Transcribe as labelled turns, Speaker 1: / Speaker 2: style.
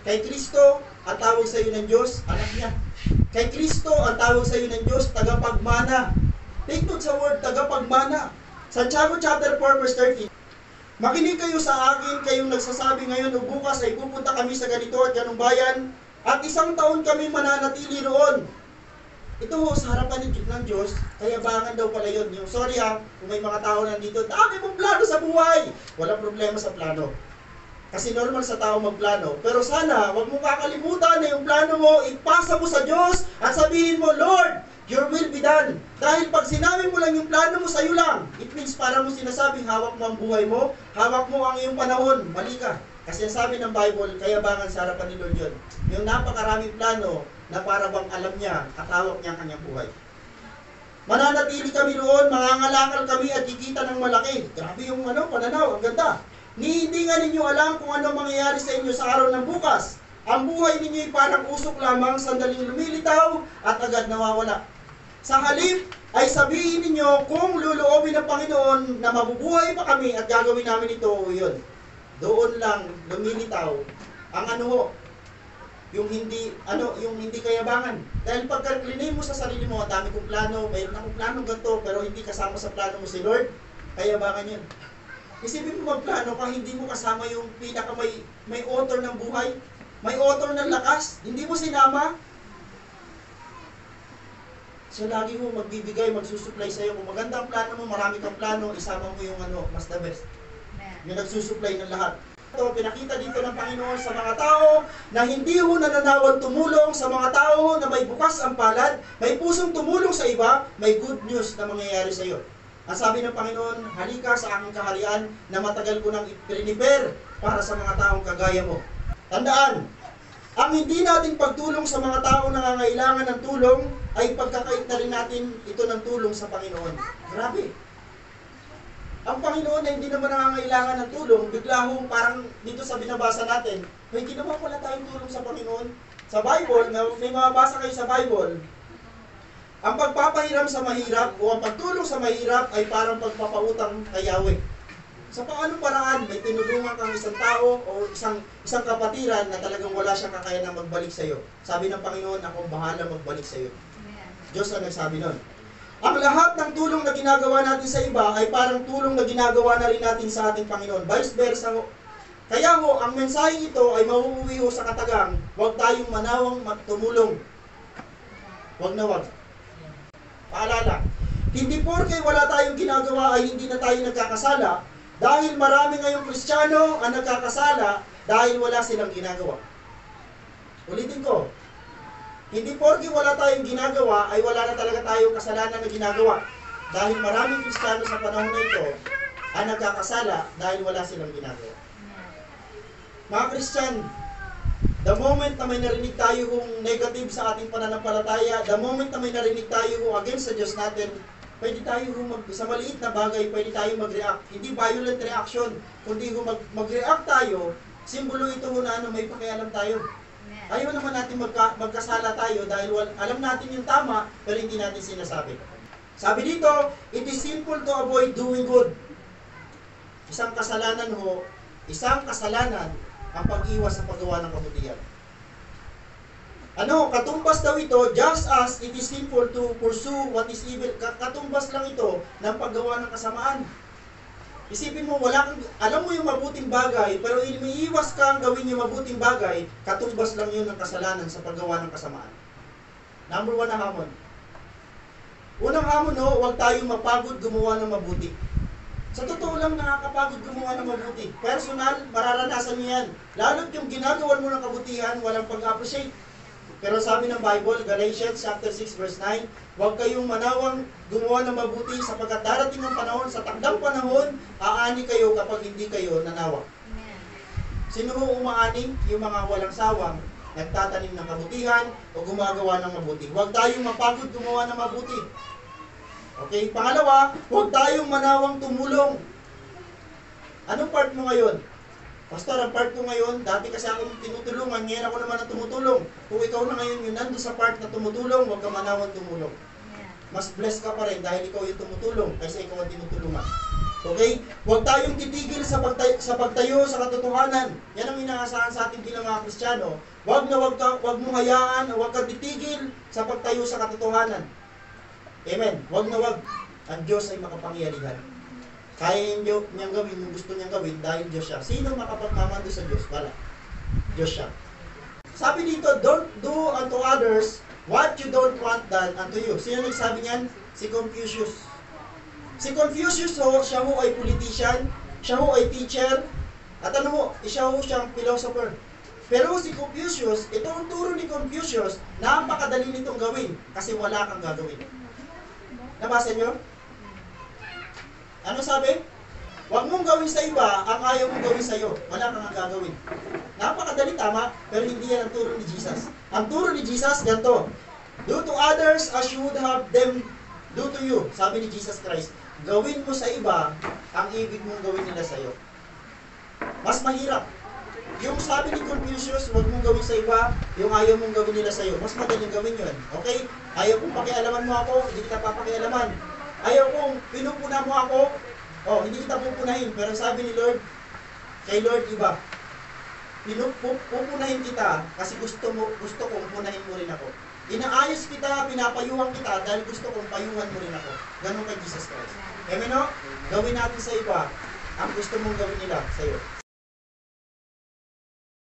Speaker 1: Kay Kristo, ang tawag sa iyo ng Diyos, anak niya. Kay Kristo, ang tawag sa iyo ng Diyos, tagapagmana. Take note sa word, tagapagmana. Santiago chapter 4 verse 30. Makinig kayo sa akin, kayong nagsasabi ngayon o bukas ay pupunta kami sa ganito at ganung bayan, at 1 taon kami mananatili roon. Ito ho, sa harapan ng Diyos, kayabangan daw pala yun. Yung, sorry ha, kung may mga tao nandito, dami mong plano sa buhay. Walang problema sa plano. Kasi normal sa tao magplano. Pero sana, wag mo kakalimutan na yung plano mo, ipasa mo sa Diyos at sabihin mo, Lord, your will be done. Dahil pag sinabi mo lang yung plano mo sa'yo lang, it means para mo sinasabing hawak mo ang buhay mo, hawak mo ang iyong panahon, mali ka. Kasi sabi ng Bible, kayabangan sa harapan ni Lord yun. Yung napakaraming plano na para bang alam niya at hawak niya ang kanyang buhay. Mananatili kami roon, mangangalakal kami at kikita ng malaki. Grabe yung pananaw, ang ganda. Hindi nga ninyo alam kung ano mangyayari sa inyo sa araw ng bukas. Ang buhay ninyo ay parang usok lamang, sandaling lumilitaw at agad nawawala. Sa halip ay sabihin ninyo kung luluobin ng Panginoon na mabubuhay pa kami at gagawin namin ito, yun. Doon lang lumilitaw ang yung hindi kayabangan. Dahil pagka klinay mo sa sarili mo, dami kong plano, mayroon akong plano ganito, pero hindi kasama sa plano mo si Lord, kayabangan yun. Isipin mo magplano ka, hindi mo kasama yung may author ng buhay, may author ng lakas, hindi mo sinama. So lagi mo magbibigay, magsusupply sa'yo. Kung maganda ang plano mo, marami kang plano, isama mo yung mas the best. Yung nagsusupply ng lahat. Ito, pinakita dito ng Panginoon sa mga tao na hindi ho nananawag tumulong sa mga tao na may bukas ang palad, may pusong tumulong sa iba, may good news na mangyayari sa iyo. Ang sabi ng Panginoon, halika sa aking kaharian na matagal ko nang i-prepare para sa mga taong kagaya mo. Tandaan, ang hindi natin pagtulong sa mga taong nangangailangan ng tulong ay pagkakait na rin natin ito ng tulong sa Panginoon. Grabe. Ang Panginoon na hindi naman nangangailangan ng tulong, bigla hong parang dito sa binabasa natin, may ginawa pala tayong tulong sa Panginoon. Sa Bible, may mababasa kayo sa Bible, ang pagpapahiram sa mahirap o ang pagtulong sa mahirap ay parang pagpapautang kay Yahweh. Sa paanong paraan, may tinulungan kang isang tao o isang kapatiran na talagang wala siyang kakayanang magbalik sa iyo. Sabi ng Panginoon, ako bahala magbalik sa iyo. Diyos ang nagsabi nun. Ang lahat ng tulong na ginagawa natin sa iba ay parang tulong na ginagawa na rin natin sa ating Panginoon. Vice versa. Kaya ho, ang mensaheng ito ay mauuwi ho sa katagang, huwag tayong manawang tumulong. Huwag na huwag. Paalala, hindi porke wala tayong ginagawa ay hindi na tayo nagkakasala, dahil marami ngayong Kristiyano ang nagkakasala dahil wala silang ginagawa. Ulitin ko, hindi porke wala tayong ginagawa ay wala na talaga tayong kasalanan na ginagawa. Dahil maraming Kristiyano sa panahon na ito ang nagkakasala dahil wala silang ginagawa. Mga Kristiyan, the moment na may narinig tayo kung negative sa ating pananampalataya, the moment na may narinig tayo kung against sa Diyos natin, pwede tayo sa maliit na bagay, pwede tayo mag-react. Hindi violent reaction, kundi mag-react tayo, simbolo ito na may pakialam tayo. Ayaw naman natin magkasala tayo dahil alam natin yung tama, pero hindi natin sinasabi. Sabi dito, it is sinful to avoid doing good. Isang kasalanan ang pag-iwas sa paggawa ng kabutihan. Katumbas daw ito, just as it is sinful to pursue what is evil. Katumbas lang ito ng paggawa ng kasamaan. Isipin mo, alam mo yung mabuting bagay, pero iniiwas kang gawin yung mabuting bagay, katumbas lang yun ng kasalanan sa paggawa ng kasamaan. Number 1 na hamon. Unang hamon, huwag tayong mapagod gumawa ng mabuti. Sa totoo lang, nakakapagod gumawa ng mabuti. Personal, mararanasan niyo yan. Lalo't yung ginagawa mo ng kabutihan, walang pag-appreciate. Pero sabi ng Bible, Galatians chapter 6 verse 9, huwag kayong manawang gumawa ng mabuti sapagkat darating ang panahon, sa takdang panahon, aani kayo kapag hindi kayo nanawa. Sino ho umaani? Yung mga walang sawang, nagtatanim ng kabutihan o gumagawa ng mabuti. Huwag tayong mapagod gumawa ng mabuti. Okay, pangalawa, huwag tayong manawang tumulong. Anong part mo ngayon? Pastor, ang part ko ngayon, dati kasi ako tinutulungan, ngayon ako naman ang tumutulong. Kung ikaw na ngayon yung nandun sa part na tumutulong, huwag ka manawang tumulong. Mas blessed ka pa rin dahil ikaw yung tumutulong kaysa ikaw ang tinutulungan. Okay? Huwag tayong titigil sa pagtayo sa katotohanan. Yan ang inaasahan sa ating bilang mga Kristiyano. Huwag mong hayaan, huwag kang titigil sa pagtayo sa katotohanan. Amen. Huwag na huwag. Ang Diyos ay makapangyarihan. Kaya niyang gawin yung gusto niyang gawin dahil Diyos siya. Sino makapagmamando sa Diyos? Wala. Diyos siya. Sabi dito, don't do unto others what you don't want done unto you. Sino nagsabi niyan? Si Confucius. Si Confucius siya ho ay politician, siya ho ay teacher, at ano ho, siya ho siyang philosopher. Pero si Confucius, ito ang turo ni Confucius, napakadali nitong gawin kasi wala kang gagawin. Nabasa niyo? Ano sabi? Huwag mong gawin sa iba ang ayaw mong gawin sa iyo. Wala kang gagawin. Napakadali, tama, pero hindi yan ang turo ni Jesus. Ang turo ni Jesus, ganito. Do to others as you would have them do to you. Sabi ni Jesus Christ, gawin mo sa iba ang ibig mong gawin nila sa iyo. Mas mahirap. Yung sabi ni Confucius, huwag mong gawin sa iba, yung ayaw mong gawin nila sa iyo. Mas madaling gawin yun. Okay? Ayaw kong pakialaman mo ako, hindi kita papakialaman. Ayaw kong pinupuna mo ako, hindi kita pupunahin. Pero sabi ni Lord, kay Lord iba, pupunahin kita kasi gusto kong punahin mo rin ako. Inaayos kita, pinapayuhan kita dahil gusto kong payuhan mo rin ako. Ganun kay Jesus Christ. Amen, no? Gawin natin sa iba ang gusto mong gawin nila sa iyo.